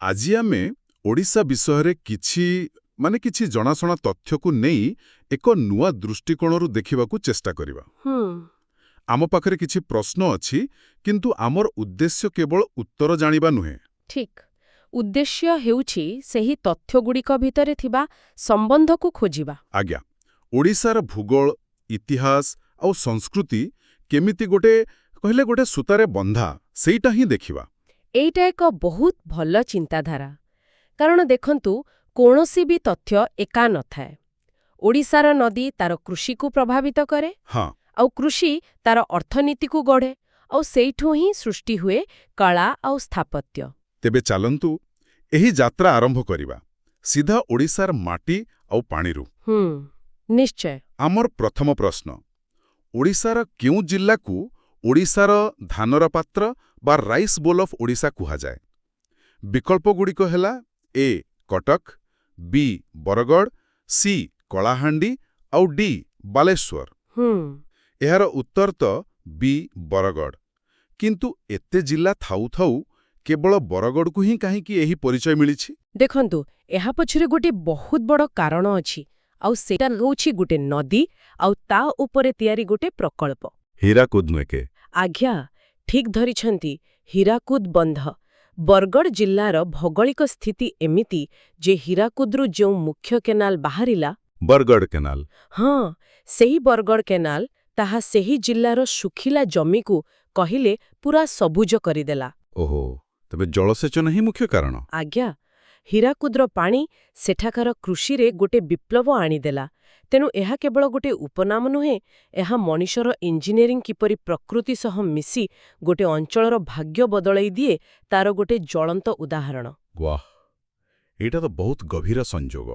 ଆଜି ଆମେ ଓଡ଼ିଶା ବିଷୟରେ କିଛି ଜଣାଶୁଣା ତଥ୍ୟକୁ ନେଇ ଏକ ନୂଆ ଦୃଷ୍ଟିକୋଣରୁ ଦେଖିବାକୁ ଚେଷ୍ଟା କରିବା। ଆମ ପାଖରେ କିଛି ପ୍ରଶ୍ନ ଅଛି, କିନ୍ତୁ ଆମର ଉଦ୍ଦେଶ୍ୟ କେବଳ ଉତ୍ତର ଜାଣିବା ନୁହେଁ। ଠିକ୍। ଉଦ୍ଦେଶ୍ୟ ହେଉଛି ସେହି ତଥ୍ୟଗୁଡ଼ିକ ଭିତରେ ଥିବା ସମ୍ବନ୍ଧକୁ ଖୋଜିବା। ଆଜ୍ଞା, ଓଡ଼ିଶାର ଭୂଗୋଳ, ଇତିହାସ ଆଉ ସଂସ୍କୃତି କେମିତି ଗୋଟେ ସୂତାରେ ବନ୍ଧା, ସେଇଟା ହିଁ ଦେଖିବା। ଏଇଟା ଏକ ବହୁତ ଭଲ ଚିନ୍ତାଧାରା। କାରଣ ଦେଖନ୍ତୁ, କୌଣସି ବି ତଥ୍ୟ ଏକା ନଥାଏ। ଓଡ଼ିଶାର ନଦୀ ତାର କୃଷିକୁ ପ୍ରଭାବିତ କରେ, ହଁ, ଆଉ କୃଷି ତାର ଅର୍ଥନୀତିକୁ ଗଢ଼େ, ଆଉ ସେଇଠୁ ହିଁ ସୃଷ୍ଟି ହୁଏ କଳା ଆଉ ସ୍ଥାପତ୍ୟ। ତେବେ ଚାଲନ୍ତୁ ଏହି ଯାତ୍ରା ଆରମ୍ଭ କରିବା ସିଧା ଓଡ଼ିଶାର ମାଟି ଆଉ ପାଣିରୁ। ନିଶ୍ଚୟ। ଆମର ପ୍ରଥମ ପ୍ରଶ୍ନ, ଓଡ଼ିଶାର କେଉଁ ଜିଲ୍ଲାକୁ ଓଡ଼ିଶାର ଧାନର ପାତ୍ର ବା ରାଇସ୍ ବୋଲ୍ ଅଫ୍ ଓଡ଼ିଶା କୁହାଯାଏ? ବିକଳ୍ପଗୁଡ଼ିକ ହେଲା ଏ କଟକ, ବି ବରଗଡ଼, ସି କଳାହାଣ୍ଡି ଆଉ ଡି ବାଲେଶ୍ୱର। ଏହାର ଉତ୍ତର ତ ବି ବରଗଡ଼। କିନ୍ତୁ ଏତେ ଜିଲ୍ଲା ଥାଉ ଥାଉ କେବଳ ବରଗଡ଼କୁ ହିଁ କାହିଁକି ଏହି ପରିଚୟ ମିଳିଛି? ଦେଖନ୍ତୁ, ଏହା ପଛରେ ଗୋଟେ ବହୁତ ବଡ଼ କାରଣ ଅଛି, ଆଉ ସେଇଟା ହେଉଛି ଗୋଟେ ନଦୀ ଆଉ ତା ଉପରେ ତିଆରି ଗୋଟେ ପ୍ରକଳ୍ପ। ହୀରାକୁଦ ନୁହେଁ କେ? ଆଜ୍ଞା, ଠିକ୍ ଧରିଛନ୍ତି, ହୀରାକୁଦ ବନ୍ଧ। ବରଗଡ଼ ଜିଲ୍ଲାର ଭୌଗୋଳିକ ସ୍ଥିତି ଏମିତି ଯେ ହୀରାକୁଦରୁ ଯେଉଁ ମୁଖ୍ୟ କେନାଲ ବାହାରିଲା, ବରଗଡ଼ କେନାଲ। ହଁ, ସେହି ବରଗଡ଼ କେନାଲ, ତାହା ସେହି ଜିଲ୍ଲାର ଶୁଖିଲା ଜମିକୁ କହିଲେ ପୁରା ସବୁଜ କରିଦେଲା। ଓହୋ, ତେବେ ଜଳସେଚନ ହିଁ ମୁଖ୍ୟ କାରଣ? ଆଜ୍ଞା, ହୀରାକୁଦର ପାଣି ସେଠାକାର କୃଷିରେ ଗୋଟେ ବିପ୍ଳବ ଆଣିଦେଲା। ତେଣୁ ଏହା କେବଳ ଗୋଟେ ଉପନାମ ନୁହେଁ, ଏହା ମଣିଷର ଇଞ୍ଜିନିୟରିଂ କିପରି ପ୍ରକୃତି ସହ ମିଶି ଗୋଟେ ଅଞ୍ଚଳର ଭାଗ୍ୟ ବଦଳାଇ ଦିଏ, ତାର ଗୋଟେ ଜ୍ୱଳନ୍ତ ଉଦାହରଣ। ବାଃ, ଏଇଟା ତ ବହୁତ ଗଭୀର ସଂଯୋଗ।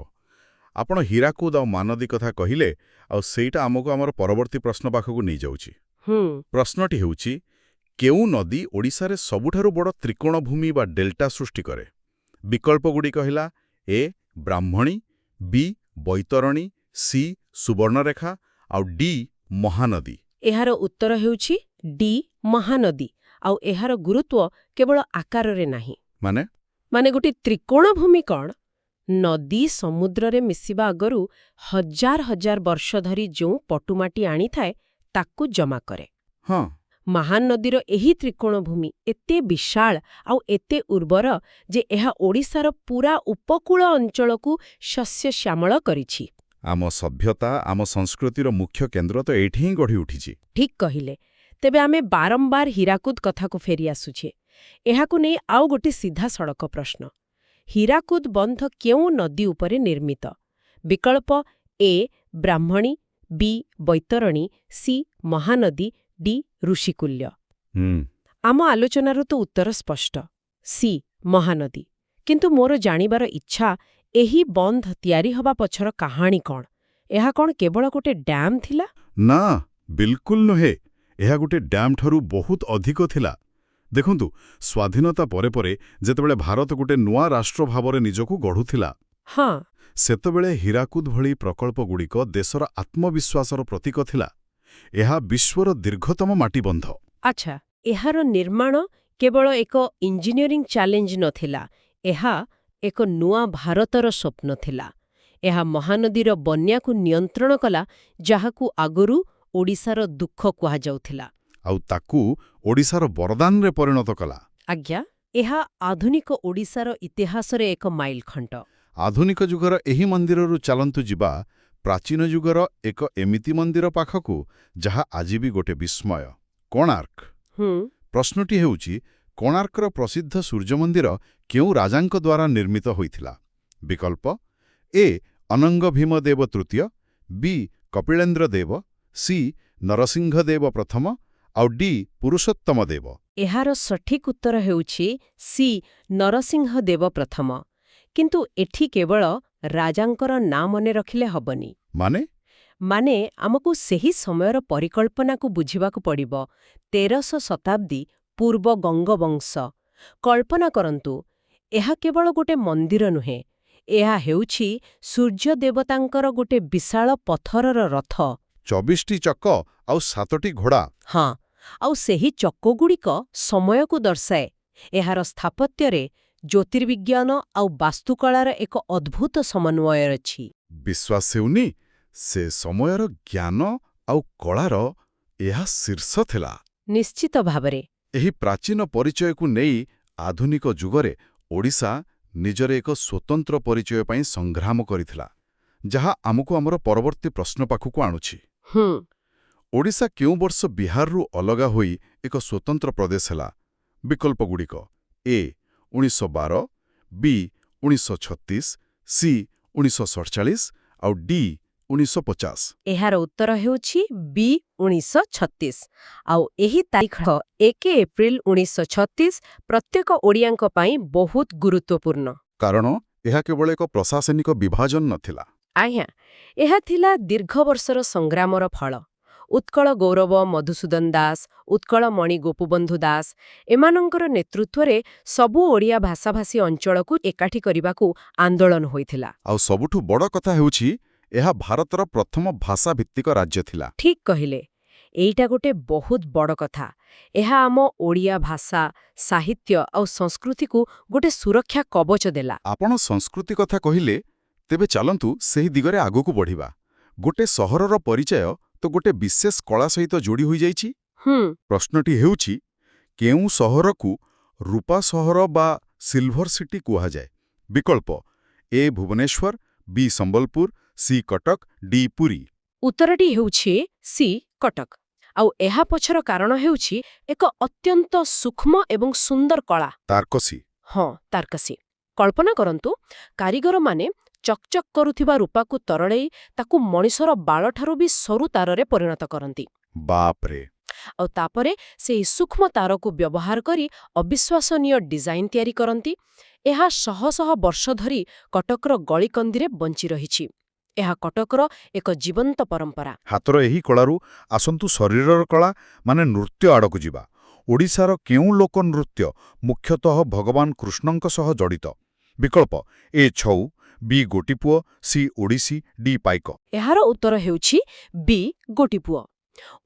ଆପଣ ହୀରାକୁଦ ଆଉ ମହାନଦୀ କଥା କହିଲେ, ଆଉ ସେଇଟା ଆମକୁ ଆମର ପରବର୍ତ୍ତୀ ପ୍ରଶ୍ନ ପାଖକୁ ନେଇଯାଉଛି। ପ୍ରଶ୍ନଟି ହେଉଛି, କେଉଁ ନଦୀ ଓଡ଼ିଶାରେ ସବୁଠାରୁ ବଡ଼ ତ୍ରିକୋଣଭୂମି ବା ଡେଲ୍ଟା ସୃଷ୍ଟି କରେ? ବିକଳ୍ପଗୁଡ଼ିକ ହେଲା ଏ ବ୍ରାହ୍ମଣୀ, ବି ବୈତରଣୀ, ସି ସୁବର୍ଣ୍ଣରେଖା ଆଉ ଡି ମହାନଦୀ। ଏହାର ଉତ୍ତର ହେଉଛି ଡି ମହାନଦୀ। ଆଉ ଏହାର ଗୁରୁତ୍ୱ କେବଳ ଆକାରରେ ନାହିଁ। ମାନେ ଗୋଟେ ତ୍ରିକୋଣଭୂମି କ'ଣ? ନଦୀ ସମୁଦ୍ରରେ ମିଶିବା ଆଗରୁ ହଜାର ହଜାର ବର୍ଷ ଧରି ଯେଉଁ ପଟୁମାଟି ଆଣିଥାଏ, ତାକୁ ଜମା କରେ। ହଁ, ମହାନଦୀର ଏହି ତ୍ରିକୋଣଭୂମି ଏତେ ବିଶାଳ ଆଉ ଏତେ ଉର୍ବର ଯେ ଏହା ଓଡ଼ିଶାର ପୂରା ଉପକୂଳ ଅଞ୍ଚଳକୁ ଶସ୍ୟଶ୍ୟାମଳ କରିଛି। ଆମ ସଭ୍ୟତା, ଆମ ସଂସ୍କୃତିର ମୁଖ୍ୟ କେନ୍ଦ୍ର ତ ଏଇଠି ହିଁ ଗଢ଼ି ଉଠିଛି। ଠିକ୍ କହିଲେ। ତେବେ ଆମେ ବାରମ୍ବାର ହୀରାକୁଦ କଥାକୁ ଫେରି ଆସୁଛେ। ଏହାକୁ ନେଇ ଆଉ ଗୋଟେ ସିଧାସଳଖ ପ୍ରଶ୍ନ, ହୀରାକୁଦ ବନ୍ଧ କେଉଁ ନଦୀ ଉପରେ ନିର୍ମିତ? ବିକଳ୍ପ ଏ ବ୍ରାହ୍ମଣୀ, ବି ବୈତରଣୀ, ସି ମହାନଦୀ, ଡି ଋଷିକୂଲ୍ୟ। ଆମ ଆଲୋଚନାରୁ ତ ଉତ୍ତର ସ୍ପଷ୍ଟ, ସି ମହାନଦୀ। କିନ୍ତୁ ମୋର ଜାଣିବାର ଇଚ୍ଛା, ଏହି ବନ୍ଧ ତିଆରି ହେବା ପଛର କାହାଣୀ କ'ଣ? ଏହା କ'ଣ କେବଳ ଗୋଟେ ଡ୍ୟାମ୍ ଥିଲା? ନା, ବିଲକୁଲ ନୁହେଁ। ଏହା ଗୋଟେ ଡ୍ୟାମ୍ ଠାରୁ ବହୁତ ଅଧିକ ଥିଲା। ଦେଖନ୍ତୁ, ସ୍ୱାଧୀନତା ପରେ ପରେ ଯେତେବେଳେ ଭାରତ ଗୋଟେ ନୂଆ ରାଷ୍ଟ୍ର ଭାବରେ ନିଜକୁ ଗଢ଼ୁଥିଲା, ହଁ, ସେତେବେଳେ ହୀରାକୁଦ ଭଳି ପ୍ରକଳ୍ପଗୁଡ଼ିକ ଦେଶର ଆତ୍ମବିଶ୍ୱାସର ପ୍ରତୀକ ଥିଲା। ଏହା ବିଶ୍ୱର ଦୀର୍ଘତମ ମାଟିବନ୍ଧ। ଆଚ୍ଛା, ଏହାର ନିର୍ମାଣ କେବଳ ଏକ ଇଞ୍ଜିନିୟରିଂ ଚ୍ୟାଲେଞ୍ଜ ନଥିଲା, ଏହା ଏକ ନୂଆ ଭାରତର ସ୍ୱପ୍ନ ଥିଲା। ଏହା ମହାନଦୀର ବନ୍ୟାକୁ ନିୟନ୍ତ୍ରଣ କଲା, ଯାହାକୁ ଆଗରୁ ଓଡ଼ିଶାର ଦୁଃଖ କୁହାଯାଉଥିଲା। ଆଉ ତାକୁ ଓଡ଼ିଶାର ବରଦାନରେ ପରିଣତ କଲା। ଆଜ୍ଞା, ଏହା ଆଧୁନିକ ଓଡ଼ିଶାର ଇତିହାସରେ ଏକ ମାଇଲଖୁଣ୍ଟ। ଆଧୁନିକ ଯୁଗର ଏହି ମନ୍ଦିରରୁ ଚାଲନ୍ତୁ ଯିବା ପ୍ରାଚୀନ ଯୁଗର ଏକ ଏମିତି ମନ୍ଦିର ପାଖକୁ, ଯାହା ଆଜି ବି ଗୋଟେ ବିସ୍ମୟ, କୋଣାର୍କ। ପ୍ରଶ୍ନଟି ହେଉଛି, କୋଣାର୍କର ପ୍ରସିଦ୍ଧ ସୂର୍ଯ୍ୟ ମନ୍ଦିର କେଉଁ ରାଜାଙ୍କ ଦ୍ୱାରା ନିର୍ମିତ ହୋଇଥିଲା? ବିକଳ୍ପ ଏ ଅନଙ୍ଗ ଭୀମ ଦେବ ତୃତୀୟ, ବି କପିଳେନ୍ଦ୍ର ଦେବ, ସି ନରସିଂହ ଦେବ ପ୍ରଥମ ଆଉ ଡି ପୁରୁଷୋତ୍ତମ ଦେବ। ଏହାର ସଠିକ୍ ଉତ୍ତର ହେଉଛି ସି ନରସିଂହ ଦେବ ପ୍ରଥମ। କିନ୍ତୁ ଏଠି କେବଳ ରାଜାଙ୍କର ନାଁ ମନେ ରଖିଲେ ହବନି। ମାନେ ଆମକୁ ସେହି ସମୟର ପରିକଳ୍ପନାକୁ ବୁଝିବାକୁ ପଡ଼ିବ। 13ଶ ଶତାବ୍ଦୀ ପୂର୍ବ ଗଙ୍ଗବଂଶ। କଳ୍ପନା କରନ୍ତୁ, ଏହା କେବଳ ଗୋଟେ ମନ୍ଦିର ନୁହେଁ, ଏହା ହେଉଛି ସୂର୍ଯ୍ୟ ଦେବତାଙ୍କର ଗୋଟେ ବିଶାଳ ପଥରର ରଥ। 24ଟି ଚକ ଆଉ 7ଟି ଘୋଡ଼ା। ହଁ, ଆଉ ସେହି ଚକଗୁଡ଼ିକ ସମୟକୁ ଦର୍ଶାଏ। ଏହାର ସ୍ଥାପତ୍ୟରେ ଜ୍ୟୋତିର୍ବିଜ୍ଞାନ ଆଉ ବାସ୍ତୁକଳାର ଏକ ଅଦ୍ଭୁତ ସମନ୍ୱୟ ଅଛି। ବିଶ୍ୱାସ ହେଉନି ସେ ସମୟର ଜ୍ଞାନ ଆଉ କଳାର ଏହା ଶୀର୍ଷ ଥିଲା। ନିଶ୍ଚିତ ଭାବରେ। ଏହି ପ୍ରାଚୀନ ପରିଚୟକୁ ନେଇ ଆଧୁନିକ ଯୁଗରେ ଓଡ଼ିଶା ନିଜର ଏକ ସ୍ୱତନ୍ତ୍ର ପରିଚୟ ପାଇଁ ସଂଗ୍ରାମ କରିଥିଲା, ଯାହା ଆମକୁ ଆମର ପରବର୍ତ୍ତୀ ପ୍ରଶ୍ନ ପାଖକୁ ଆଣୁଛି। ଓଡ଼ିଶା କେଉଁ ବର୍ଷ ବିହାରରୁ ଅଲଗା ହୋଇ ଏକ ସ୍ୱତନ୍ତ୍ର ପ୍ରଦେଶ ହେଲା? ବିକଳ୍ପଗୁଡ଼ିକ: ଏ 1912, ବି 1936, ସି 1947 ଆଉ ଡି 1950। ଏହାର ଉତ୍ତର ହେଉଛି ବି 1936। ଆଉ ଏହି ତାରିଖ 1 ଏପ୍ରିଲ 1936 ପ୍ରତ୍ୟେକ ଓଡ଼ିଆଙ୍କ ପାଇଁ ବହୁତ ଗୁରୁତ୍ୱପୂର୍ଣ୍ଣ। କାରଣ ଏହା କେବଳ ଏକ ପ୍ରଶାସନିକ ବିଭାଜନ ନଥିଲା। ଆଜ୍ଞା, ଏହା ଥିଲା ଦୀର୍ଘ ବର୍ଷର ସଂଗ୍ରାମର ଫଳ। ଉତ୍କଳ ଗୌରବ ମଧୁସୂଦନ ଦାସ, ଉତ୍କଳମଣି ଗୋପବନ୍ଧୁ ଦାସ ଏମାନଙ୍କର ନେତୃତ୍ୱରେ ସବୁ ଓଡ଼ିଆ ଭାଷାଭାଷୀ ଅଞ୍ଚଳକୁ ଏକାଠି କରିବାକୁ ଆନ୍ଦୋଳନ ହୋଇଥିଲା। ଆଉ ସବୁଠୁ ବଡ଼ କଥା ହେଉଛି, ଏହା ଭାରତର ପ୍ରଥମ ଭାଷାଭିତ୍ତିକ ରାଜ୍ୟ ଥିଲା। ଠିକ୍ କହିଲେ। ଏଇଟା ଗୋଟେ ବହୁତ ବଡ଼ କଥା। ଏହା ଆମ ଓଡ଼ିଆ ଭାଷା, ସାହିତ୍ୟ ଆଉ ସଂସ୍କୃତିକୁ ଗୋଟେ ସୁରକ୍ଷା କବଚ ଦେଲା। ଆପଣ ସଂସ୍କୃତି କଥା କହିଲେ, ତେବେ ଚାଲନ୍ତୁ ସେହି ଦିଗରେ ଆଗକୁ ବଢ଼ିବା। ଗୋଟେ ସହରର ପରିଚୟ ତ ଗୋଟେ ବିଶେଷ କଳା ସହିତ ଯୋଡ଼ି ହୋଇଯାଇଛି। ପ୍ରଶ୍ନଟି ହେଉଛି, କେଉଁ ସହରକୁ ରୂପା ସହର ବା ସିଲଭର ସିଟି କୁହାଯାଏ? ବିକଳ୍ପ: ଏ ଭୁବନେଶ୍ୱର, ବି ସମ୍ବଲପୁର, ସି କଟକ, ଡି ପୁରୀ। ଉତ୍ତରଟି ହେଉଛି ସି କଟକ। ଆଉ ଏହା ପଛର କାରଣ ହେଉଛି ଏକ ଅତ୍ୟନ୍ତ ସୂକ୍ଷ୍ମ ଏବଂ ସୁନ୍ଦର କଳା। ତାରକସି। ହଁ, ତାରକସି। କଳ୍ପନା କରନ୍ତୁ, କାରିଗରମାନେ ଚକଚକ୍ କରୁଥିବା ରୂପାକୁ ତରଳେଇ ତାକୁ ମଣିଷର ବାଳଠାରୁ ବି ସରୁ ତାରରେ ପରିଣତ କରନ୍ତି। ବାପରେ! ଆଉ ତାପରେ ସେହି ସୂକ୍ଷ୍ମ ତାରକୁ ବ୍ୟବହାର କରି ଅବିଶ୍ୱାସନୀୟ ଡିଜାଇନ୍ ତିଆରି କରନ୍ତି। ଏହା ଶହ ଶହ ବର୍ଷ ଧରି କଟକର ଗଳିକନ୍ଦିରେ ବଞ୍ଚି ରହିଛି। ଏହା କଟକର ଏକ ଜୀବନ୍ତ ପରମ୍ପରା। ହାତର ଏହି କଳାରୁ ଆସନ୍ତୁ ଶରୀରର କଳା, ମାନେ ନୃତ୍ୟ ଆଡ଼କୁ ଯିବା। ଓଡ଼ିଶାର କେଉଁ ଲୋକନୃତ୍ୟ ମୁଖ୍ୟତଃ ଭଗବାନ କୃଷ୍ଣଙ୍କ ସହ ଜଡ଼ିତ? ବିକଳ୍ପ: ଏ ଛଉ, ବି ଗୋଟିପୁଅ, ସି ଓଡ଼ିଶୀ, ଡି ପାଇକ। ଏହାର ଉତ୍ତର ହେଉଛି ବି ଗୋଟିପୁଅ।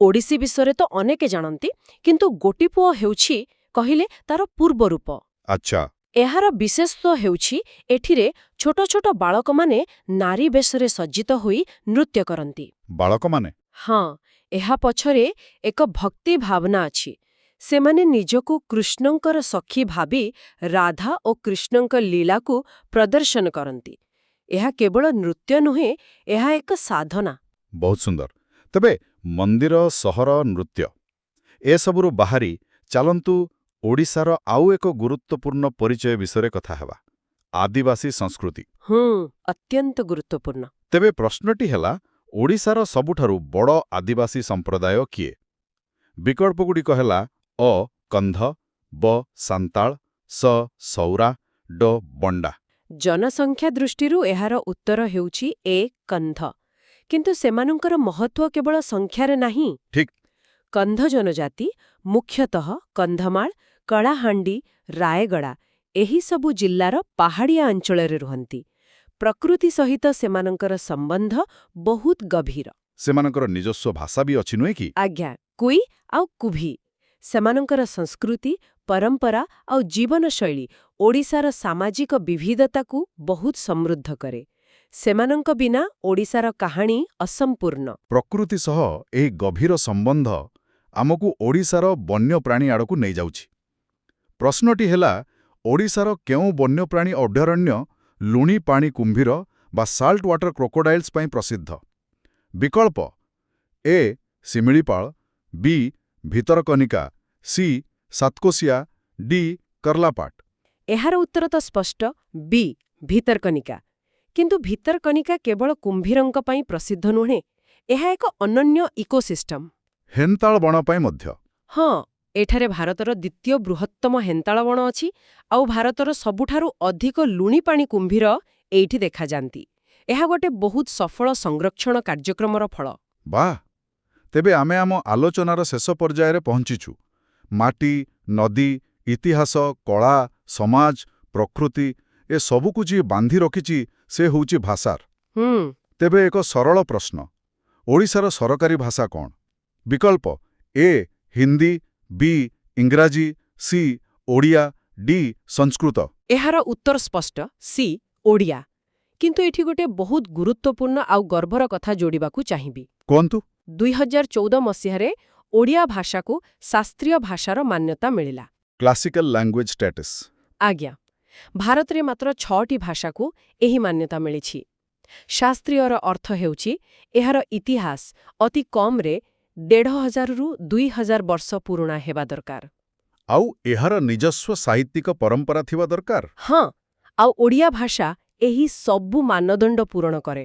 ଓଡ଼ିଶୀ ବିଷୟରେ ତ ଅନେକେ ଜାଣନ୍ତି, କିନ୍ତୁ ଗୋଟିପୁଅ ହେଉଛି କହିଲେ ତାର ପୂର୍ବ ରୂପ। ଆଚ୍ଛା। ଏହାର ବିଶେଷତ୍ୱ ହେଉଛି ଏଠିରେ ଛୋଟ ଛୋଟ ବାଳକମାନେ ନାରୀ ବେଶରେ ସଜ୍ଜିତ ହୋଇ ନୃତ୍ୟ କରନ୍ତି। ବାଳକମାନେ? ହଁ, ଏହା ପଛରେ ଏକ ଭକ୍ତି ଭାବନା ଅଛି। ସେମାନେ ନିଜକୁ କୃଷ୍ଣଙ୍କର ସଖୀ ଭାବି ରାଧା ଓ କୃଷ୍ଣଙ୍କ ଲୀଳାକୁ ପ୍ରଦର୍ଶନ କରନ୍ତି। ଏହା କେବଳ ନୃତ୍ୟ ନୁହେଁ, ଏହା ଏକ ସାଧନା। ବହୁତ ସୁନ୍ଦର। ତେବେ ମନ୍ଦିର, ସହର, ନୃତ୍ୟ ଏସବୁରୁ ବାହାରି ଚାଲନ୍ତୁ ଓଡ଼ିଶାର ଆଉ ଏକ ଗୁରୁତ୍ୱପୂର୍ଣ୍ଣ ପରିଚୟ ବିଷୟରେ କଥା ହେବା: ଆଦିବାସୀ ସଂସ୍କୃତି। ଅତ୍ୟନ୍ତ ଗୁରୁତ୍ୱପୂର୍ଣ୍ଣ। ତେବେ ପ୍ରଶ୍ନଟି ହେଲା, ଓଡ଼ିଶାର ସବୁଠାରୁ ବଡ଼ ଆଦିବାସୀ ସମ୍ପ୍ରଦାୟ କିଏ? ବିକଳ୍ପଗୁଡ଼ିକ ହେଲା ଅ କନ୍ଧ, ବ ସାନ୍ତାଳ, ସ ସଉରା, ଡ ବଣ୍ଡା। ଜନସଂଖ୍ୟା ଦୃଷ୍ଟିରୁ ଏହାର ଉତ୍ତର ହେଉଛି ଏ କନ୍ଧ। କିନ୍ତୁ ସେମାନଙ୍କର ମହତ୍ତ୍ୱ କେବଳ ସଂଖ୍ୟାରେ ନାହିଁ। ଠିକ୍। କନ୍ଧ ଜନଜାତି ମୁଖ୍ୟତଃ କନ୍ଧମାଳ, କଳାହାଣ୍ଡି, ରାୟଗଡ଼ା ଏହିସବୁ ଜିଲ୍ଲାର ପାହାଡ଼ିଆ ଅଞ୍ଚଳରେ ରୁହନ୍ତି। ପ୍ରକୃତି ସହିତ ସେମାନଙ୍କର ସମ୍ବନ୍ଧ ବହୁତ ଗଭୀର। ସେମାନଙ୍କର ନିଜସ୍ୱ ଭାଷା ବି ଅଛି, ନୁହେଁ କି? ଆଜ୍ଞା, କୁଇ ଆଉ କୁଭି। ସେମାନଙ୍କର ସଂସ୍କୃତି, ପରମ୍ପରା ଆଉ ଜୀବନଶୈଳୀ ଓଡ଼ିଶାର ସାମାଜିକ ବିବିଧତାକୁ ବହୁତ ସମୃଦ୍ଧ କରେ। ସେମାନଙ୍କ ବିନା ଓଡ଼ିଶାର କାହାଣୀ ଅସମ୍ପୂର୍ଣ୍ଣ। ପ୍ରକୃତି ସହ ଏହି ଗଭୀର ସମ୍ବନ୍ଧ ଆମକୁ ଓଡ଼ିଶାର ବନ୍ୟପ୍ରାଣୀ ଆଡ଼କୁ ନେଇଯାଉଛି। ପ୍ରଶ୍ନଟି ହେଲା, ଓଡ଼ିଶାର କେଉଁ ବନ୍ୟପ୍ରାଣୀ ଅଭୟାରଣ୍ୟ ଲୁଣି ପାଣି କୁମ୍ଭୀର ବା ସାଲ୍ଟ ୱାଟର କ୍ରୋକୋଡାଇଲ୍ସ ପାଇଁ ପ୍ରସିଦ୍ଧ? ବିକଳ୍ପ: ଏ ଶିମିଳିପାଳ, ବି ଭିତରକନିକା, ସି ସାତକୋଶିଆ, ଡି କର୍ଲାପାଟ। ଏହାର ଉତ୍ତର ତ ସ୍ପଷ୍ଟ, ବି ଭିତରକନିକା। କିନ୍ତୁ ଭିତରକନିକା କେବଳ କୁମ୍ଭୀରଙ୍କ ପାଇଁ ପ୍ରସିଦ୍ଧ ନୁହେଁ, ଏହା ଏକ ଅନନ୍ୟ ଇକୋସିଷ୍ଟମ। ହେନ୍ତାଳ ବଣ ପାଇଁ ମଧ୍ୟ? ହଁ, ଏଠାରେ ଭାରତର ଦ୍ୱିତୀୟ ବୃହତ୍ତମ ହେନ୍ତାଳ ବଣ ଅଛି, ଆଉ ଭାରତର ସବୁଠାରୁ ଅଧିକ ଲୁଣିପାଣି କୁମ୍ଭୀର ଏଇଠି ଦେଖାଯାନ୍ତି। ଏହା ଗୋଟେ ବହୁତ ସଫଳ ସଂରକ୍ଷଣ କାର୍ଯ୍ୟକ୍ରମର ଫଳ। ବାଃ! ତେବେ ଆମେ ଆମ ଆଲୋଚନାର ଶେଷ ପର୍ଯ୍ୟାୟରେ ପହଞ୍ଚିଛୁ। ମାଟି, ନଦୀ, ଇତିହାସ, କଳା, ସମାଜ, ପ୍ରକୃତି ଏସବୁକୁ ଯିଏ ବାନ୍ଧି ରଖିଛି ସେ ହେଉଛି ଭାଷାର। ତେବେ ଏକ ସରଳ ପ୍ରଶ୍ନ: ଓଡ଼ିଶାର ସରକାରୀ ଭାଷା କ'ଣ? ବିକଳ୍ପ: ଏ ହିନ୍ଦୀ, ବି ଇଂରାଜୀ, ସି ଓଡ଼ିଆ, ଡି ସଂସ୍କୃତ। ଏହାର ଉତ୍ତର ସ୍ପଷ୍ଟ ସି ଓଡ଼ିଆ। କିନ୍ତୁ ଏଠି ଗୋଟେ ବହୁତ ଗୁରୁତ୍ୱପୂର୍ଣ୍ଣ ଆଉ ଗର୍ବର କଥା ଯୋଡ଼ିବାକୁ ଚାହିଁବି। କୁହନ୍ତୁ। 2014 ମସିହାରେ ଓଡ଼ିଆ ଭାଷାକୁ ଶାସ୍ତ୍ରୀୟ ଭାଷାର ମାନ୍ୟତା ମିଳିଲା। Classical language status. ଆଜ୍ଞା। ଭାରତରେ ମାତ୍ର 6ଟି ଭାଷାକୁ ଏହି ମାନ୍ୟତା ମିଳିଛି। ଶାସ୍ତ୍ରୀୟର ଅର୍ଥ ହେଉଛି ଏହାର ଇତିହାସ ଅତି କମ୍ରେ 1500ରୁ 2000 ବର୍ଷ ପୁରୁଣା ହେବା ଦରକାର। ଆଉ ଏହାର ନିଜସ୍ୱ ସାହିତ୍ୟିକ ପରମ୍ପରା ଥିବା ଦରକାର। ହଁ, ଆଉ ଓଡ଼ିଆ ଭାଷା ଏହି ସବୁ ମାନଦଣ୍ଡ ପୂରଣ କରେ।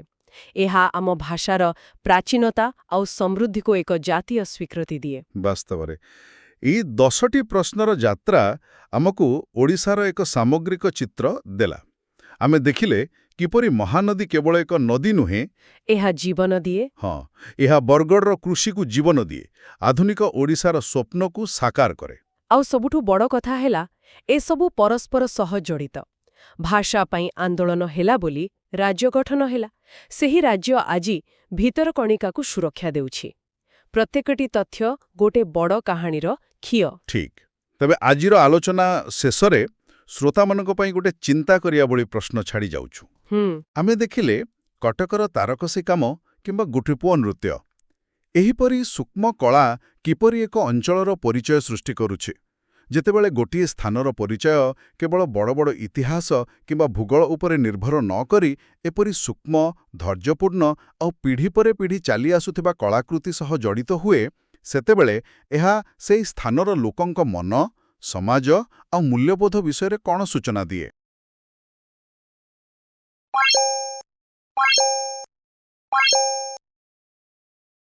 ଏହା ଆମ ଭାଷାର ପ୍ରାଚୀନତା ଆଉ ସମୃଦ୍ଧିକୁ ଏକ ଜାତୀୟ ସ୍ୱୀକୃତି ଦିଏ। ବାସ୍ତବରେ ଏହି 10ଟି ପ୍ରଶ୍ନର ଯାତ୍ରା ଆମକୁ ଓଡ଼ିଶାର ଏକ ସାମଗ୍ରିକ ଚିତ୍ର ଦେଲା। ଆମେ ଦେଖିଲେ କିପରି ମହାନଦୀ କେବଳ ଏକ ନଦୀ ନୁହେଁ, ଏହା ଜୀବନ ଦିଏ। ହଁ, ଏହା ବରଗଡ଼ର କୃଷିକୁ ଜୀବନ ଦିଏ, ଆଧୁନିକ ଓଡ଼ିଶାର ସ୍ୱପ୍ନକୁ ସାକାର କରେ। ଆଉ ସବୁଠୁ ବଡ଼ କଥା ହେଲା, ଏସବୁ ପରସ୍ପର ସହ ଜଡ଼ିତ। ଭାଷା ପାଇଁ ଆନ୍ଦୋଳନ ହେଲା ବୋଲି ରାଜ୍ୟ ଗଠନ ହେଲା। ସେହି ରାଜ୍ୟ ଆଜି ଭିତରକଣିକାକୁ ସୁରକ୍ଷା ଦେଉଛି। ପ୍ରତ୍ୟେକଟି ତଥ୍ୟ ଗୋଟେ ବଡ଼ କାହାଣୀର ଖିଅ। ଠିକ୍। ତେବେ ଆଜିର ଆଲୋଚନା ଶେଷରେ ଶ୍ରୋତାମାନଙ୍କ ପାଇଁ ଗୋଟେ ଚିନ୍ତା କରିବା ଭଳି ପ୍ରଶ୍ନ ଛାଡ଼ି ଯାଉଛୁ। ଆମେ ଦେଖିଲେ କଟକର ତାରକସି କାମ କିମ୍ବା ଗୋଟିପୁଅ ନୃତ୍ୟ, ଏହିପରି ସୂକ୍ଷ୍ମ କଳା କିପରି ଏକ ଅଞ୍ଚଳର ପରିଚୟ ସୃଷ୍ଟି କରୁଛି। ଯେତେବେଳେ ଗୋଟିଏ ସ୍ଥାନର ପରିଚୟ କେବଳ ବଡ଼ ବଡ଼ ଇତିହାସ କିମ୍ବା ଭୂଗୋଳ ଉପରେ ନିର୍ଭର ନ କରି ଏପରି ସୂକ୍ଷ୍ମ, ଧୈର୍ଯ୍ୟପୂର୍ଣ୍ଣ ଆଉ ପିଢ଼ି ପରେ ପିଢ଼ି ଚାଲି ଆସୁଥିବା କଳାକୃତି ସହ ଜଡ଼ିତ ହୁଏ, ସେତେବେଳେ ଏହା ସେହି ସ୍ଥାନର ଲୋକଙ୍କ ମନ, ସମାଜ ଆଉ ମୂଲ୍ୟବୋଧ ବିଷୟରେ କ'ଣ ସୂଚନା ଦିଏ?